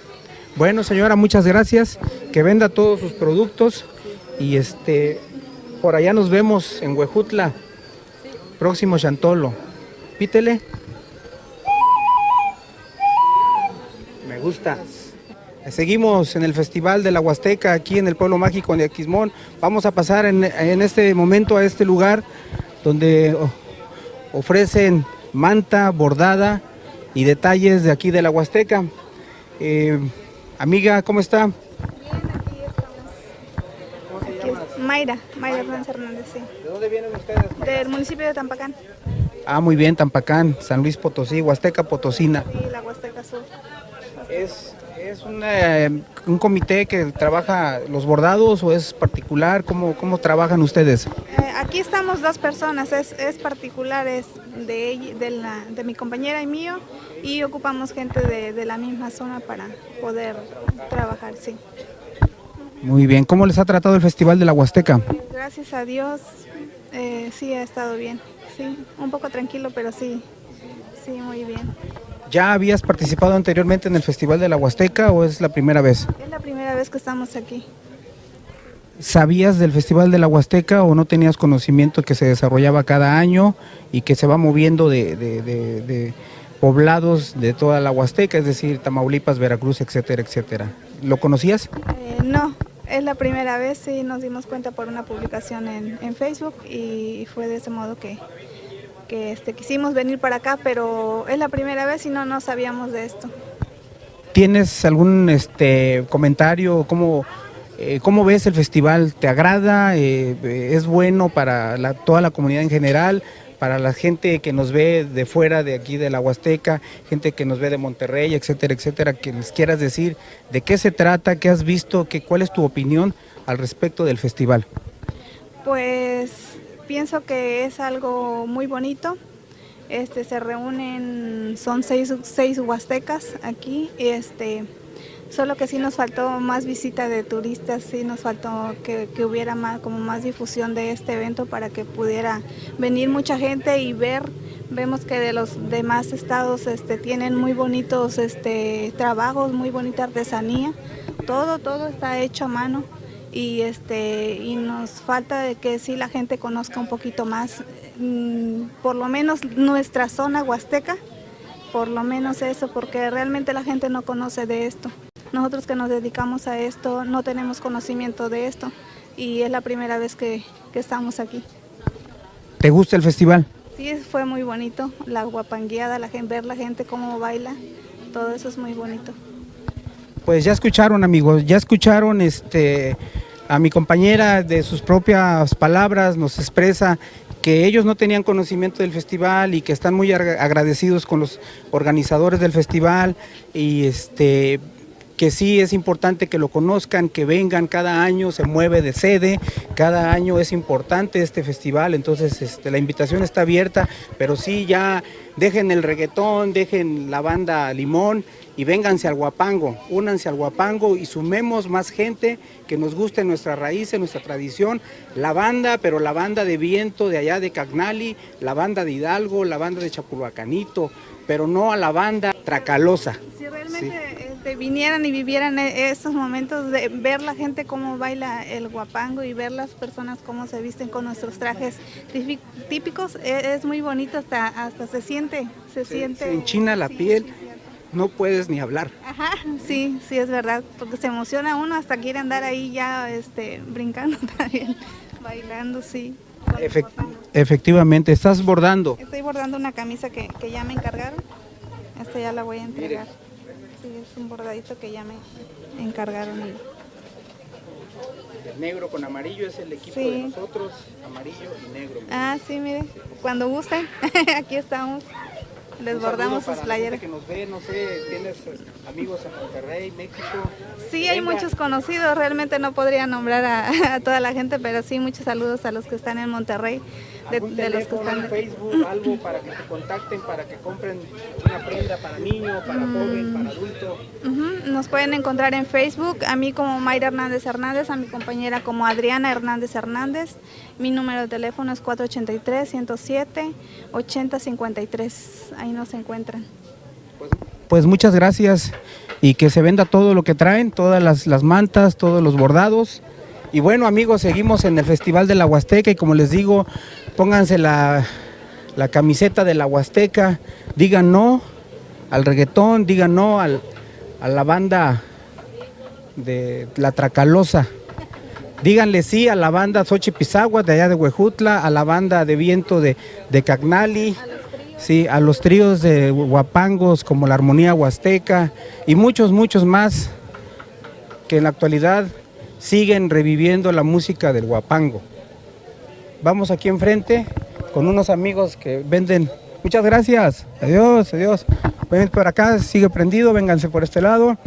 Bueno, señora, muchas gracias, que venda todos sus productos y por allá nos vemos en Huejutla, próximo Chantolo. Pítele. Me gusta. Seguimos en el Festival de la Huasteca, aquí en el Pueblo Mágico de Aquismón. Vamos a pasar en este momento a este lugar donde ofrecen manta bordada y detalles de aquí de la Huasteca. Amiga, ¿cómo está? Bien, aquí estamos. Mayra Franz Hernández, sí. ¿De dónde vienen ustedes? Del municipio de Tampacán. Ah, muy bien, Tampacán, San Luis Potosí, Huasteca Potosina. Sí, la Huasteca Sur. ¿Es un comité que trabaja los bordados o es particular? ¿Cómo trabajan ustedes? Aquí estamos 2 personas, es particular, es de mi compañera y mío, y ocupamos gente de la misma zona para poder trabajar, sí. Muy bien, ¿cómo les ha tratado el Festival de la Huasteca? Gracias a Dios, sí ha estado bien, sí, un poco tranquilo, pero sí, muy bien. ¿Ya habías participado anteriormente en el Festival de la Huasteca o es la primera vez? Es la primera vez que estamos aquí. ¿Sabías del Festival de la Huasteca o no tenías conocimiento que se desarrollaba cada año y que se va moviendo de poblados de toda la Huasteca, es decir, Tamaulipas, Veracruz, etcétera, etcétera? ¿Lo conocías? No, es la primera vez, sí nos dimos cuenta por una publicación en Facebook y fue de ese modo que quisimos venir para acá, pero es la primera vez y no sabíamos de esto. ¿Tienes algún comentario? ¿Cómo ves el festival? ¿Te agrada? ¿Es bueno para toda la comunidad en general? Para la gente que nos ve de fuera de aquí de la Huasteca, gente que nos ve de Monterrey, etcétera, etcétera, que les quieras decir de qué se trata, qué has visto, cuál es tu opinión al respecto del festival. Pues pienso que es algo muy bonito, Se reúnen, son seis huastecas aquí, solo que sí nos faltó más visita de turistas, sí nos faltó que hubiera más difusión de este evento para que pudiera venir mucha gente y ver. Vemos que de los demás estados tienen muy bonitos trabajos, muy bonita artesanía, todo está hecho a mano. Y nos falta de que sí la gente conozca un poquito más, por lo menos nuestra zona huasteca, por lo menos eso, porque realmente la gente no conoce de esto. Nosotros que nos dedicamos a esto no tenemos conocimiento de esto y es la primera vez que estamos aquí. ¿Te gusta el festival? Sí, fue muy bonito, la guapangueada, ver la gente cómo baila, todo eso es muy bonito. Pues ya escucharon, amigos, ya escucharon a mi compañera, de sus propias palabras nos expresa que ellos no tenían conocimiento del festival y que están muy agradecidos con los organizadores del festival y que sí es importante que lo conozcan, que vengan, cada año se mueve de sede, cada año es importante este festival, entonces la invitación está abierta, pero sí ya dejen el reggaetón, dejen la banda Limón y vénganse al Huapango, únanse al Huapango y sumemos más gente que nos guste nuestras raíces, nuestra tradición, la banda, pero la banda de viento de allá de Cagnali, la banda de Hidalgo, la banda de Chapulhuacanito, pero no a la banda tracalosa. Si realmente vinieran y vivieran estos momentos de ver la gente cómo baila el Huapango y ver las personas cómo se visten con nuestros trajes típicos, es muy bonito, hasta se siente. Se enchina la piel, no puedes ni hablar. Ajá, sí, es verdad, porque se emociona uno, hasta quiere andar ahí ya brincando también, bailando, sí. Efectivamente, ¿estás bordando? Estoy bordando una camisa que ya me encargaron, ya la voy a entregar. Sí, es un bordadito que ya me encargaron. El negro con amarillo es el equipo de nosotros, amarillo y negro. Ah, sí, mire, cuando gusten, aquí estamos. Les bordamos sus playeras. Que nos ve, no sé, ¿tienes amigos en Monterrey, México? Sí, hay muchos conocidos, realmente no podría nombrar a toda la gente, pero sí, muchos saludos a los que están en Monterrey. De los que están en Facebook, algo para que te contacten, para que compren una prenda para niño, para joven, para adulto. Nos pueden encontrar en Facebook, a mí como Mayra Hernández Hernández, a mi compañera como Adriana Hernández Hernández. Mi número de teléfono es 483-107-8053, ahí nos encuentran. Pues muchas gracias y que se venda todo lo que traen, todas las mantas, todos los bordados. Y bueno, amigos, seguimos en el Festival de la Huasteca y como les digo, pónganse la camiseta de la Huasteca, digan no al reggaetón, digan no a la banda de la Tracalosa, díganle sí a la banda Xochipizagua de allá de Huejutla, a la banda de viento de Cagnali, sí, a los tríos de huapangos como la Armonía Huasteca y muchos más que en la actualidad siguen reviviendo la música del huapango. Vamos aquí enfrente con unos amigos que venden. Muchas gracias. Adiós. Ven por acá, sigue prendido, vénganse por este lado.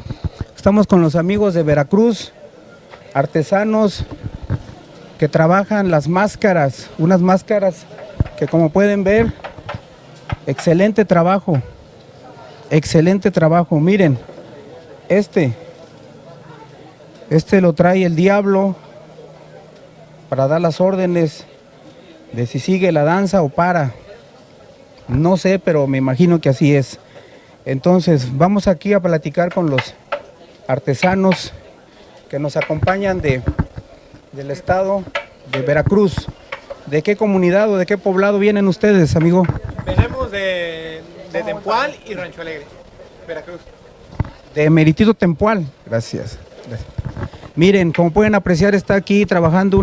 Estamos con los amigos de Veracruz, artesanos que trabajan las máscaras, unas máscaras que como pueden ver, excelente trabajo. Miren, este lo trae el diablo para dar las órdenes de si sigue la danza o para. No sé, pero me imagino que así es. Entonces, vamos aquí a platicar con los artesanos que nos acompañan del estado de Veracruz. ¿De qué comunidad o de qué poblado vienen ustedes, amigo? Venimos de Tempual y Rancho Alegre, Veracruz. De Meritito Tempual, gracias. Miren, como pueden apreciar, está aquí trabajando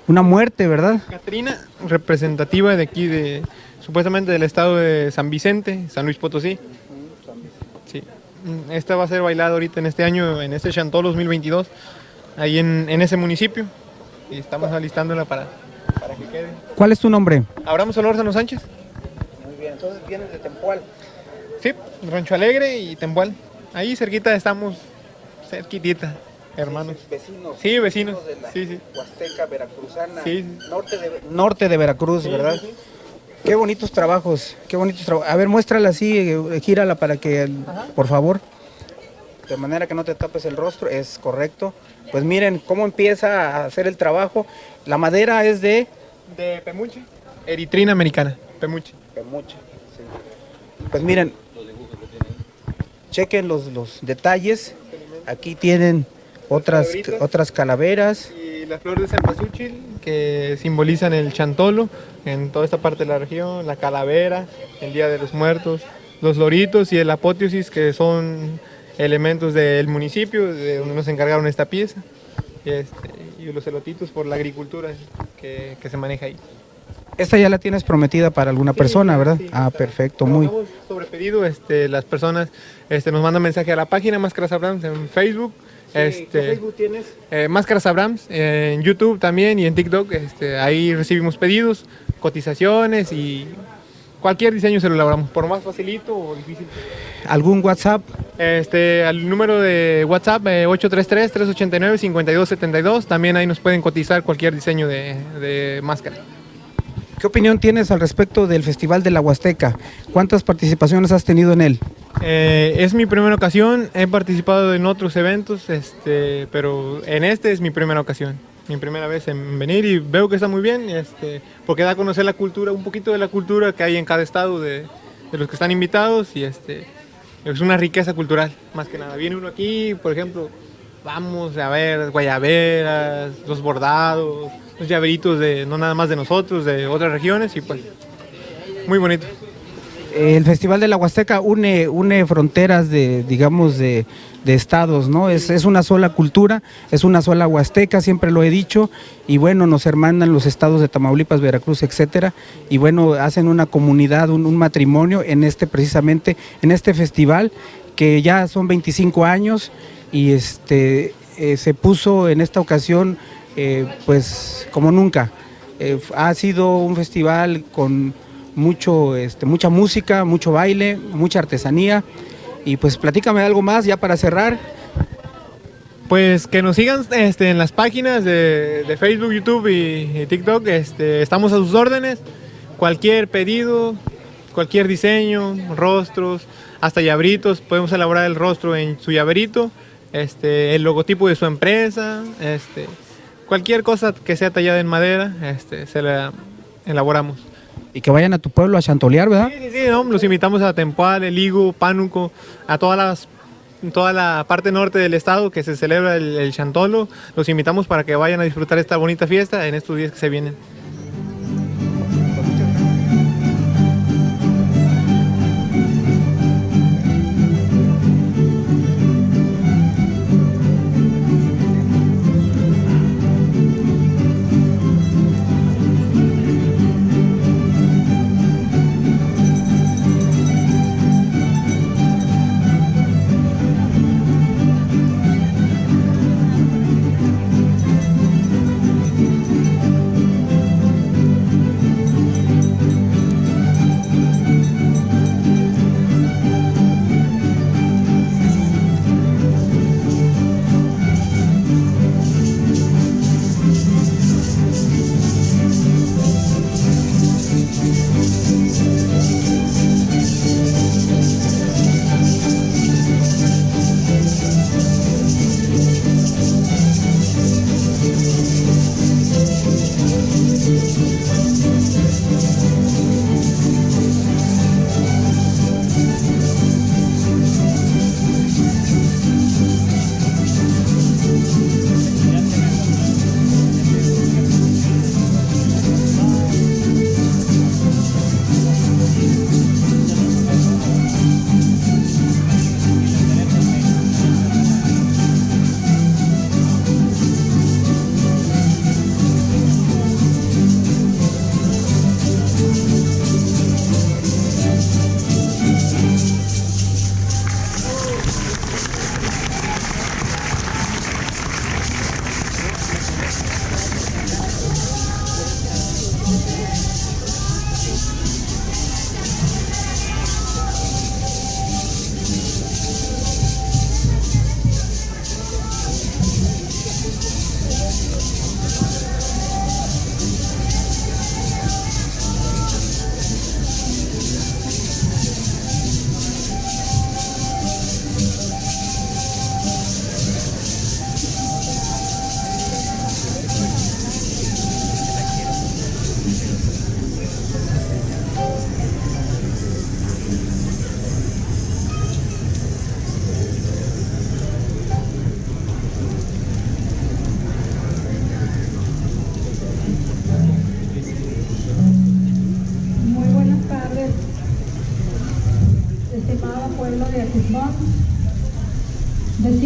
una muerte, ¿verdad? Catrina, representativa de aquí, supuestamente del estado de San Vicente, San Luis Potosí. Sí. Esta va a ser bailada ahorita en este año, en este Chantó 2022, ahí en ese municipio. Y estamos alistándola para que quede. ¿Cuál es tu nombre? Abraham Solórzano Sánchez. Muy bien, entonces vienes de Tempual. Sí, Rancho Alegre y Tempual. Ahí cerquita estamos, cerquitita. Hermanos. Vecinos. Sí, vecinos. De la sí. Huasteca veracruzana. Sí. Norte de Veracruz, sí, ¿verdad? Sí. Qué bonitos trabajos, qué bonitos trabajos. A ver, muéstrala así, gírala para que, por favor, de manera que no te tapes el rostro, es correcto. Pues miren cómo empieza a hacer el trabajo. La madera es de... De pemuche, eritrina americana, pemuche. Pemuche, sí. Pues miren, chequen los detalles. Aquí tienen otras calaveras. Y la flor de cempasúchil, que simbolizan el chantolo en toda esta parte de la región, la calavera, el Día de los Muertos, los loritos y el apóteosis, que son elementos del municipio de donde nos encargaron esta pieza, y los elotitos por la agricultura que se maneja ahí. Esta ya la tienes prometida para alguna persona, ¿verdad? Sí, perfecto, muy. Sobre pedido, las personas nos mandan mensaje a la página Máscaras Abrams en Facebook. ¿Qué Facebook tienes? Máscaras Abrams, en YouTube también y en TikTok. Ahí recibimos pedidos, cotizaciones y cualquier diseño se lo elaboramos, por más facilito o difícil. ¿Algún WhatsApp? Al número de WhatsApp 833-389-5272. También ahí nos pueden cotizar cualquier diseño de máscara. ¿Qué opinión tienes al respecto del Festival de la Huasteca? ¿Cuántas participaciones has tenido en él? Es mi primera ocasión, he participado en otros eventos, pero en es mi primera ocasión, mi primera vez en venir y veo que está muy bien, porque da a conocer la cultura, un poquito de la cultura que hay en cada estado de los que están invitados y es una riqueza cultural, más que nada. Viene uno aquí, por ejemplo, vamos a ver guayaberas, los bordados, los llaveritos no nada más de nosotros, de otras regiones y pues muy bonito. El Festival de la Huasteca une fronteras de estados, ¿no? Es una sola cultura, es una sola Huasteca, siempre lo he dicho, y bueno, nos hermanan los estados de Tamaulipas, Veracruz, etcétera, y bueno, hacen una comunidad, un matrimonio precisamente en este festival, que ya son 25 años, y se puso en esta ocasión, pues como nunca. Ha sido un festival con mucha música, mucho baile, mucha artesanía. Y pues platícame algo más ya para cerrar. Pues que nos sigan en las páginas de Facebook, YouTube y TikTok. Estamos a sus órdenes. Cualquier pedido, cualquier diseño, rostros, hasta llaveritos. Podemos elaborar el rostro en su llaverito, el logotipo de su empresa, cualquier cosa que sea tallada en madera, se la elaboramos. Y que vayan a tu pueblo a chantolear, ¿verdad? Sí, ¿no? Los invitamos a Tempoal, El Higo, Pánuco, a toda la parte norte del estado que se celebra el chantolo. Los invitamos para que vayan a disfrutar esta bonita fiesta en estos días que se vienen.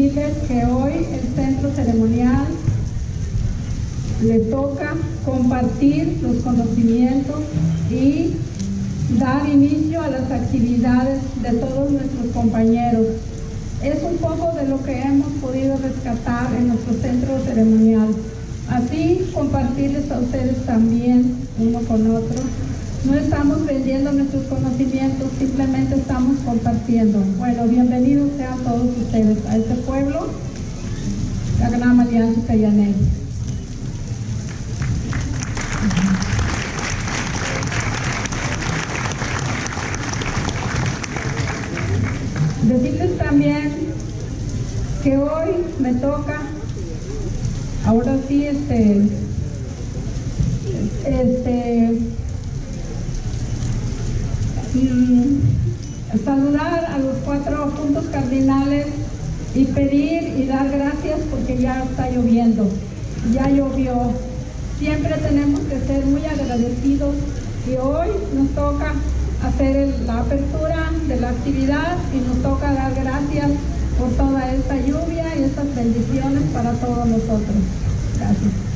decirles que hoy el centro ceremonial le toca compartir los conocimientos y dar inicio a las actividades de todos nuestros compañeros. Es un poco de lo que hemos podido rescatar en nuestro centro ceremonial. Así, compartirles a ustedes también, uno con otro. No estamos vendiendo nuestros conocimientos, simplemente estamos compartiendo. Bueno, bienvenidos sean todos ustedes a este pueblo, la Gran Alianza Cayaney. Decirles también que hoy me toca, ahora sí, saludar a los 4 puntos cardinales y pedir y dar gracias porque ya está lloviendo, ya llovió. Siempre tenemos que ser muy agradecidos y hoy nos toca hacer la apertura de la actividad y nos toca dar gracias por toda esta lluvia y estas bendiciones para todos nosotros. Gracias.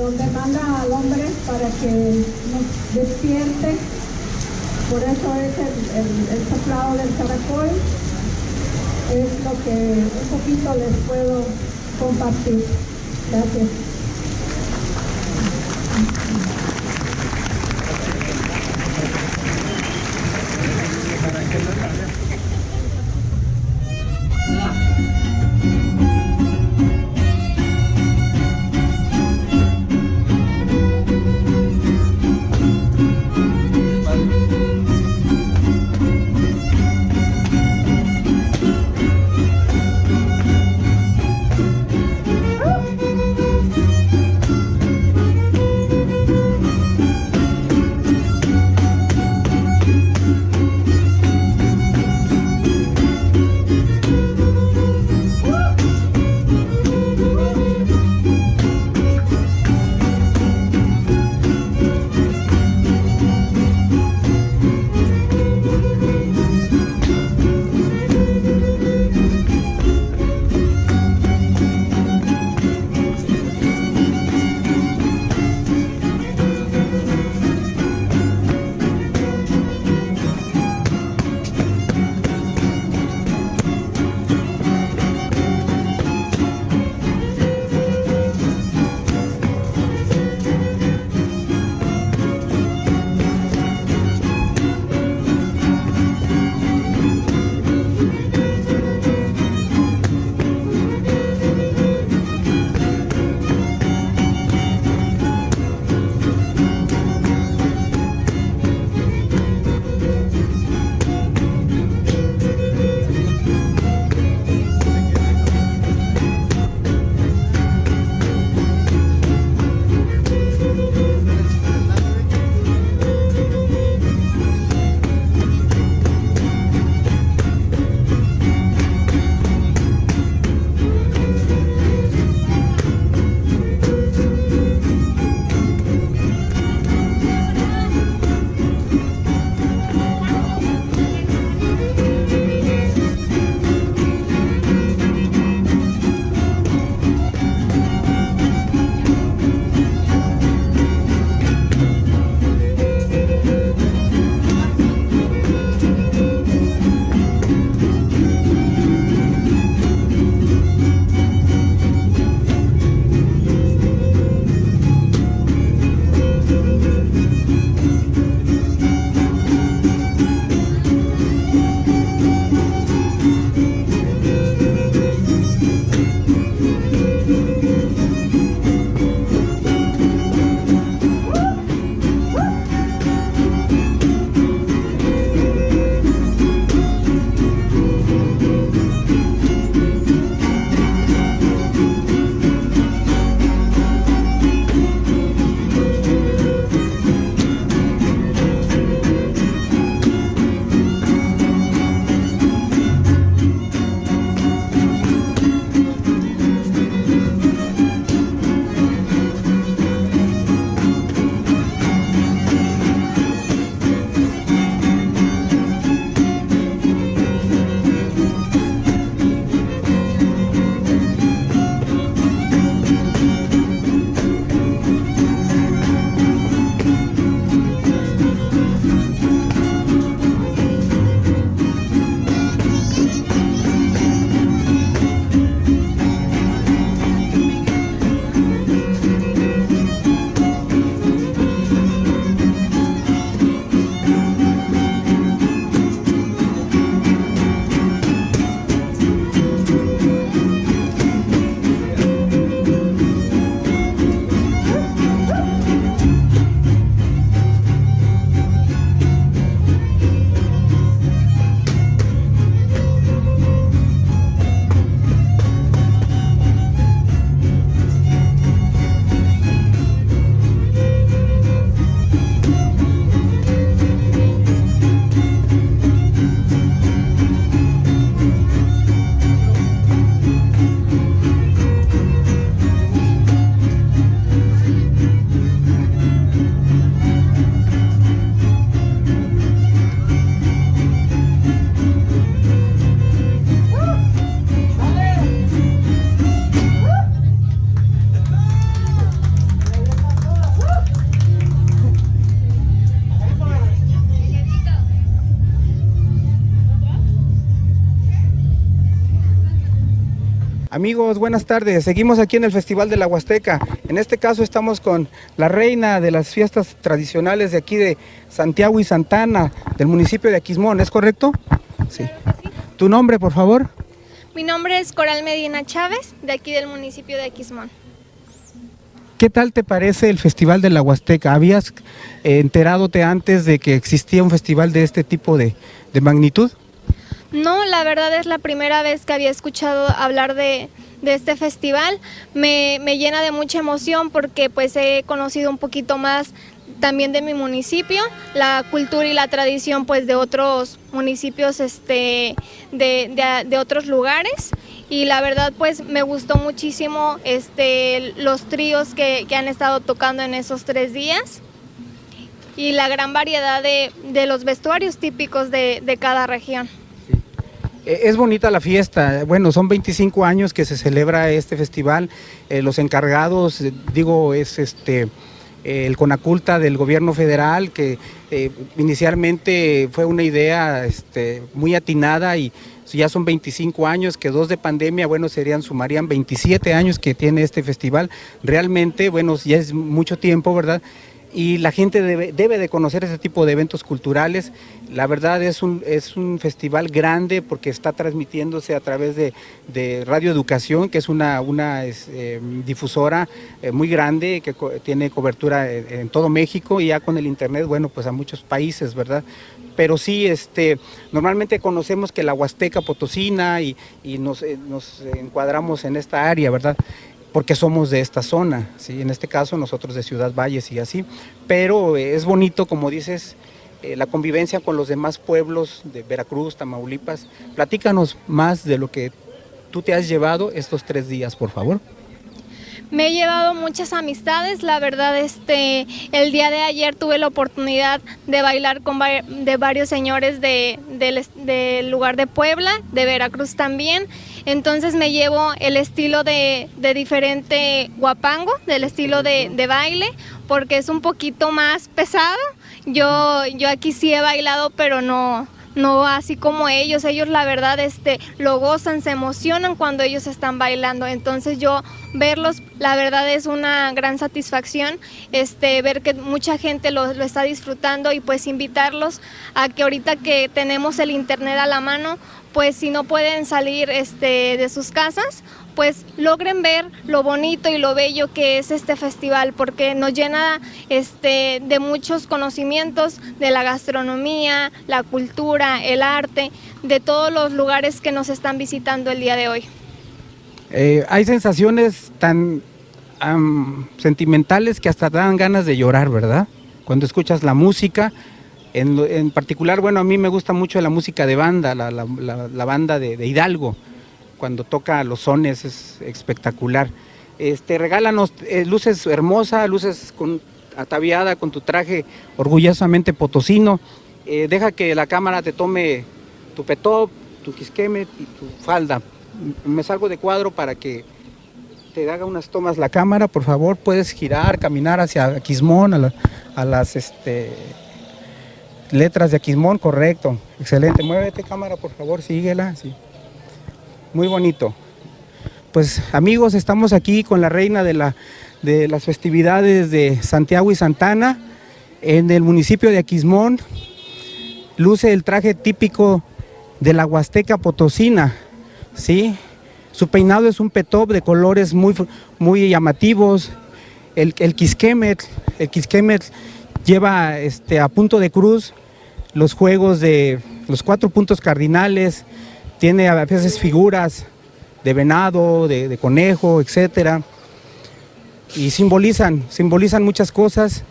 donde manda al hombre para que nos despierte. Por eso es el soplado del caracol. Es lo que un poquito les puedo compartir. Gracias. Amigos, buenas tardes. Seguimos aquí en el Festival de la Huasteca. En este caso estamos con la reina de las fiestas tradicionales de aquí de Santiago y Santana, del municipio de Aquismón, ¿es correcto? Sí. ¿Tu nombre, por favor? Mi nombre es Coral Medina Chávez, de aquí del municipio de Aquismón. ¿Qué tal te parece el Festival de la Huasteca? ¿Habías enteradote antes de que existía un festival de este tipo de magnitud? No, la verdad es la primera vez que había escuchado hablar de este festival. Me llena de mucha emoción porque pues he conocido un poquito más también de mi municipio, la cultura y la tradición pues de otros municipios de otros lugares. Y la verdad pues me gustó muchísimo los tríos que han estado tocando en esos 3 días y la gran variedad de los vestuarios típicos de cada región. Es bonita la fiesta, bueno, son 25 años que se celebra este festival, los encargados, es el Conaculta del gobierno federal, que inicialmente fue una idea muy atinada y ya son 25 años, que 2 de pandemia, bueno, sumarían 27 años que tiene este festival. Realmente, bueno, ya es mucho tiempo, ¿verdad? Y la gente debe de conocer ese tipo de eventos culturales. La verdad es un festival grande porque está transmitiéndose a través de Radio Educación, que es una difusora muy grande que tiene cobertura en todo México y ya con el internet, bueno, pues a muchos países, ¿verdad? Pero sí, normalmente conocemos que la Huasteca Potosina y nos encuadramos en esta área, ¿verdad? Porque somos de esta zona, ¿sí? En este caso nosotros de Ciudad Valles y así, pero es bonito, como dices, la convivencia con los demás pueblos de Veracruz, Tamaulipas. Platícanos más de lo que tú te has llevado estos 3 días, por favor. Me he llevado muchas amistades, la verdad el día de ayer tuve la oportunidad de bailar con de varios señores del lugar de Puebla, de Veracruz también, entonces me llevo el estilo de diferente huapango, del estilo de baile, porque es un poquito más pesado. Yo aquí sí he bailado, pero no así como ellos la verdad lo gozan, se emocionan cuando ellos están bailando, entonces yo verlos, la verdad es una gran satisfacción ver que mucha gente lo está disfrutando y pues invitarlos a que ahorita que tenemos el internet a la mano, pues si no pueden salir de sus casas, pues logren ver lo bonito y lo bello que es este festival, porque nos llena de muchos conocimientos de la gastronomía, la cultura, el arte, de todos los lugares que nos están visitando el día de hoy. Hay sensaciones tan sentimentales que hasta dan ganas de llorar, ¿verdad? Cuando escuchas la música, en particular, bueno, a mí me gusta mucho la música de banda, la banda de Hidalgo. Cuando toca los sones es espectacular. Regálanos luces hermosas, luces ataviada con tu traje orgullosamente potosino. Deja que la cámara te tome tu petop, tu quisquemet y tu falda. Me salgo de cuadro para que te haga unas tomas la cámara, por favor. Puedes girar, caminar hacia Aquismón, a las letras de Aquismón, correcto. Excelente. Muévete, cámara, por favor, síguela. Sí. Muy bonito. Pues amigos, estamos aquí con la reina de las festividades de Santiago y Santana en el municipio de Aquismón. Luce el traje típico de la Huasteca Potosina, ¿sí? Su peinado es un petop de colores muy llamativos. El quisquemet lleva a punto de cruz los juegos de los 4 puntos cardinales. Tiene a veces figuras de venado, de conejo, etcétera, y simbolizan muchas cosas.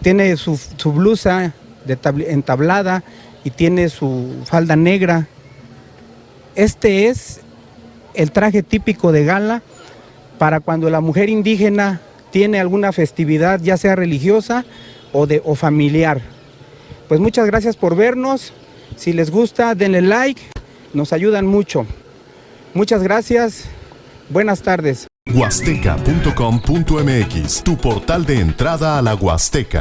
Tiene su blusa entablada y tiene su falda negra. Este es el traje típico de gala para cuando la mujer indígena tiene alguna festividad, ya sea religiosa o familiar. Pues muchas gracias por vernos. Si les gusta, denle like, nos ayudan mucho. Muchas gracias, buenas tardes. Huasteca.com.mx, tu portal de entrada a la Huasteca.